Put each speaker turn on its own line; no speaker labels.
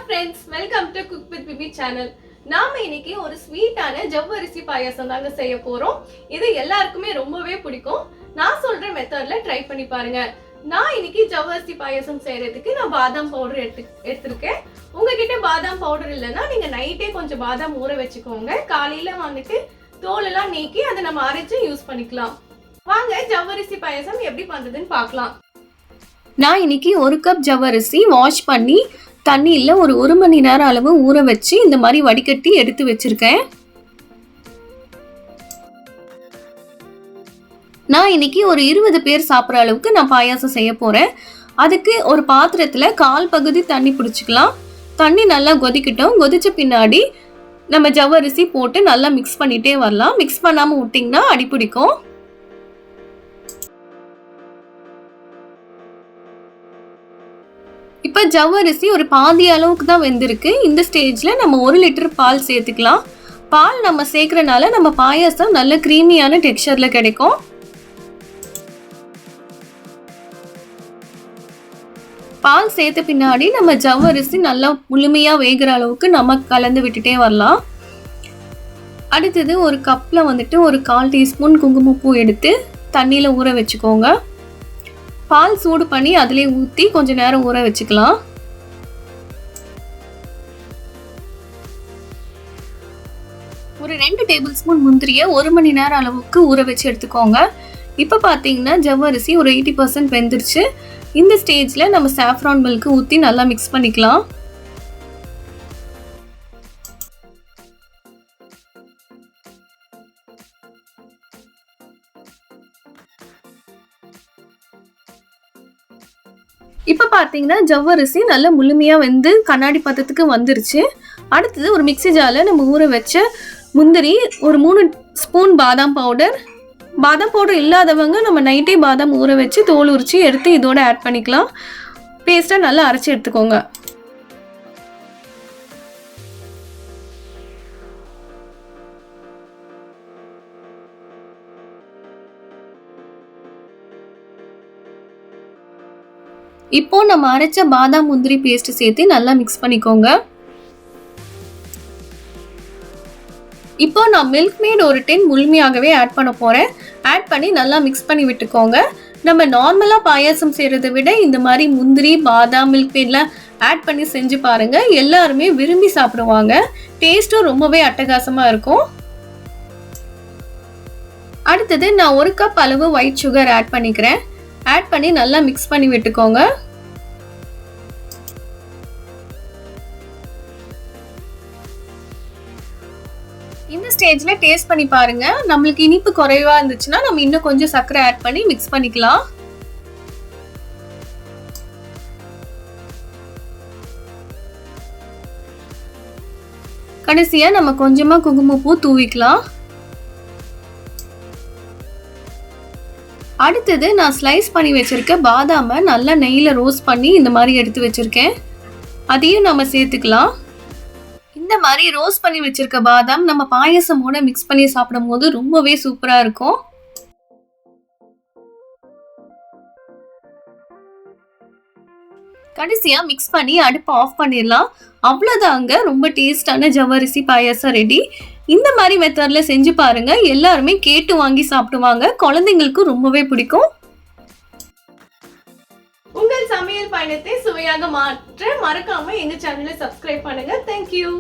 friends, welcome to Cook with Bibi channel. நாம இன்னைக்கு ஒரு ஸ்வீட்டான ஜவ்வரிசி பாயாசம் தாங்க செய்ய போறோம். இது எல்லாருக்குமே ரொம்பவே பிடிக்கும். நான் சொல்ற மெத்தட்ல ட்ரை பண்ணி பாருங்க. நான் இன்னைக்கு ஜவ்வரிசி பாயாசம் செய்யறதுக்கு நான் பாதாம் பவுடர் எடுத்துருக்கேன். உங்ககிட்ட பாதாம் பவுடர் இல்லைன்னா நீங்க நைட்டே கொஞ்சம் பாதாம் ஊற வச்சுக்கோங்க. காலையில வந்துட்டு தோலெல்லாம் நீக்கி அதை நம்ம அரைச்சு யூஸ் பண்ணிக்கலாம். வாங்க ஜவ்வரிசி பாயாசம் எப்படி பண்றதுன்னு பார்க்கலாம். நான் இன்னைக்கு 1 கப் ஜவ்வரிசி வாஷ் பண்ணி தண்ணியில் ஒரு 1 மணி நேரம் அளவு ஊற வச்சு இந்த மாதிரி வடிகட்டி எடுத்து வச்சிருக்கேன். நான் இன்னைக்கு ஒரு 20 பேர் சாப்பிட்ற அளவுக்கு நான் பாயாசம் செய்ய போறேன். அதுக்கு ஒரு பாத்திரத்துல 1/4 பகுதி தண்ணி பிடிச்சிக்கலாம். தண்ணி நல்லா கொதிக்கட்டும். கொதிச்ச பின்னாடி நம்ம ஜவ்வரிசி போட்டு நல்லா மிக்ஸ் பண்ணிட்டே வரலாம். மிக்ஸ் பண்ணாம விட்டிங்கன்னா அடி பிடிக்கும். இப்போ ஜவ்வரிசி ஒரு பாதி அளவுக்கு தான் வெந்திருக்கு. இந்த ஸ்டேஜில் நம்ம 1 லிட்டர் பால் சேர்த்துக்கலாம். பால் நம்ம சேர்க்கறனால நம்ம பாயாசம் நல்ல க்ரீமியான டெக்ஸ்சரில் கிடைக்கும். பால் சேர்த்த பின்னாடி நம்ம ஜவ்வரிசி நல்லா முழுமையாக வேகிற அளவுக்கு நம்ம கலந்து விட்டுட்டே வரலாம். அடுத்தது ஒரு கப்பில் வந்துட்டு ஒரு 1/4 டீஸ்பூன் குங்குமப்பூ எடுத்து தண்ணியில் ஊற வச்சுக்கோங்க. பால் சூடு பண்ணி அதிலே ஊற்றி கொஞ்சம் நேரம் ஊற வச்சுக்கலாம். ஒரு 2 டேபிள் ஸ்பூன் முந்திரியை 1 மணி நேரம் அளவுக்கு ஊற வச்சு எடுத்துக்கோங்க. இப்போ பார்த்தீங்கன்னா ஜவ்வரிசி ஒரு 80% வெந்துருச்சு. இந்த ஸ்டேஜில் நம்ம சாஃப்ரான் மில்க் ஊற்றி நல்லா மிக்ஸ் பண்ணிக்கலாம். இப்போ பார்த்தீங்கன்னா ஜவ்வரிசி நல்லா முழுமையாக வெந்து கண்ணாடி பதத்துக்கு வந்துருச்சு. அடுத்தது ஒரு மிக்ஸி ஜாரில் நம்ம ஊற வச்ச முந்திரி, ஒரு 3 ஸ்பூன் பாதாம் பவுடர். பாதாம் பவுடர் இல்லாதவங்க நம்ம நைட்டே பாதாம் ஊற வச்சு தோல் உரிச்சு எடுத்து இதோட ஆட் பண்ணிக்கலாம். பேஸ்ட்டாக நல்லா அரைச்சி எடுத்துக்கோங்க. இப்போ நம்ம அரைச்ச பாதாம் முந்திரி பேஸ்ட் சேர்த்து நல்லா மிக்ஸ் பண்ணிக்கோங்க. இப்போ நான் மில்க் மேட் ஒரு 10 முழுமையாகவே ஆட் பண்ண போறேன். ஆட் பண்ணி நல்லா மிக்ஸ் பண்ணி விட்டுக்கோங்க. நம்ம நார்மலா பாயாசம் செய்யறதை விட இந்த மாதிரி முந்திரி பாதாம் மில்க் மேட்லாம் ஆட் பண்ணி செஞ்சு பாருங்க. எல்லாருமே விரும்பி சாப்பிடுவாங்க. டேஸ்டும் ரொம்பவே அட்டகாசமா இருக்கும். அடுத்தது நான் 1 கப் அளவு ஒயிட் சுகர் ஆட் பண்ணிக்கிறேன். ஆட் பண்ணி நல்லா மிக்ஸ் பண்ணி விட்டுக்கோங்க. இந்த ஸ்டேஜில் டேஸ்ட் பண்ணி பாருங்க. நம்மளுக்கு இனிப்பு குறைவா இருந்துச்சுன்னா நம்ம இன்னும் கொஞ்சம் சர்க்கரை ஆட் பண்ணி மிக்ஸ் பண்ணிக்கலாம். கடைசியா நம்ம கொஞ்சமா குங்குமப்பூ தூவிக்கலாம். அடுத்தது நான் ஸ்லைஸ் பண்ணி வச்சிருக்க பாதாமை நல்லா நெய்யில் ரோஸ்ட் பண்ணி இந்த மாதிரி எடுத்து வச்சிருக்கேன். அதையும் நம்ம சேர்த்துக்கலாம். இந்த மாதிரி ரோஸ்ட் பண்ணி வச்சிருக்க பாதாம் நம்ம பாயசமோட மிக்ஸ் பண்ணி சாப்பிடும் போது ரொம்பவே சூப்பரா இருக்கும். கடைசியா மிக்ஸ் பண்ணி அடுப்பை ஆஃப் பண்ணிடலாம். அவ்வளோதாங்க, ரொம்ப டேஸ்டான ஜவ்வரிசி பாயாசம் ரெடி. இந்த மாதிரி மெத்தட்ல செஞ்சு பாருங்க. எல்லாருமே கேட்டு வாங்கி சாப்பிடுவாங்க. குழந்தைங்களுக்கு ரொம்பவே பிடிக்கும். உங்கள் சமையல் பயணத்தை சுவையாக மாற்ற மறக்காம எங்க சேனலை சப்ஸ்கிரைப் பண்ணுங்க. Thank you.